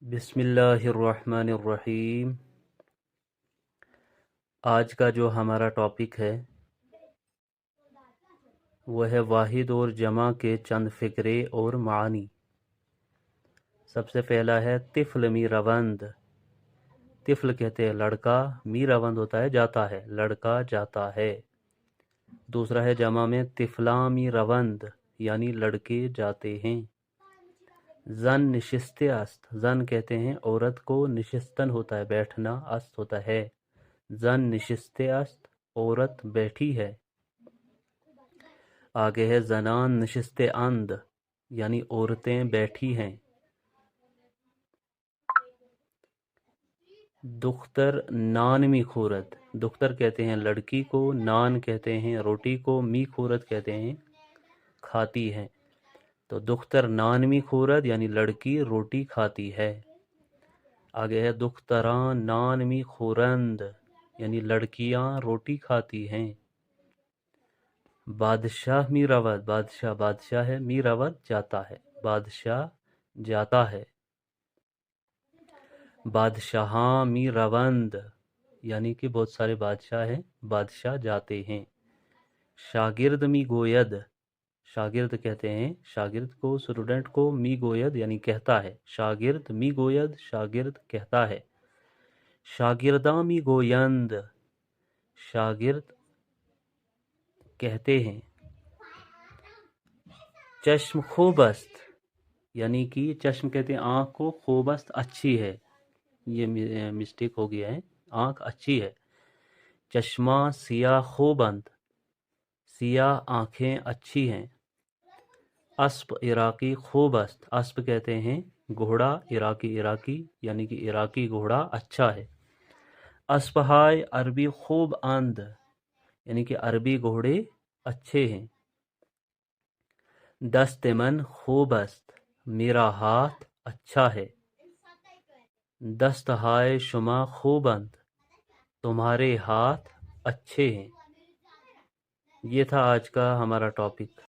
बिस्मिल्लाहिर्रहमानिर्रहीम। आज का जो हमारा टॉपिक है वह है वाहिद और जमा के चंद फ़िक्रे और मानी। सबसे पहला है तिफ़्ल मी रवंद। तिफ़्ल कहते हैं लड़का, मी रवंद होता है जाता है, लड़का जाता है। दूसरा है जमा में तिफ़ला मी रवंद, यानी लड़के जाते हैं। जन निशिस्ते अस्त, जन कहते हैं औरत को, निशिस्तन होता है बैठना, अस्त होता है। जन निशिस्ते अस्त, औरत बैठी है। आगे है जनान निशिस्ते अंद, यानी औरतें बैठी हैं। दुख्तर नान मी खूरत, दुख्तर कहते हैं लड़की को, नान कहते हैं रोटी को, मी खूरत कहते हैं खाती है। तो दुख्तर नान मी खूरत यानी लड़की रोटी खाती है। आगे है दुख्तरान नान मी खूरंद, यानी लड़कियां रोटी खाती हैं। बादशाह मी रवत, बादशाह बादशाह है, मी रवत जाता है, बादशाह जाता है। बादशाहां मी रवंद, यानी कि बहुत सारे बादशाह हैं, बादशाह जाते हैं। शागिर्द मी गोयद, शागिर्द कहते हैं शागिर्द को, स्टूडेंट को, मी गोयद यानी कहता है, शागिर्द मी गोयद शागिर्द कहता है। शागिर्दा मी गोयंद, शागिर्द कहते हैं। चश्म खूबस्त, यानी कि चश्म कहते हैं आँख को, खूबस्त अच्छी है, ये मिस्टेक हो गया है, आँख अच्छी है। चश्मा सिया खूबंद, सिया आँखें अच्छी हैं। अस्प इराकी खूबस्त, अस्प कहते हैं घोड़ा, इराकी इराकी यानी कि इराकी घोड़ा अच्छा है। अस्पहाय अरबी खूब अंद, यानी कि अरबी घोड़े अच्छे हैं। दस्त मन खूबस्त, मेरा हाथ अच्छा है। दस्त हाय शुमा खूबंद, तुम्हारे हाथ अच्छे हैं। ये था आज का हमारा टॉपिक।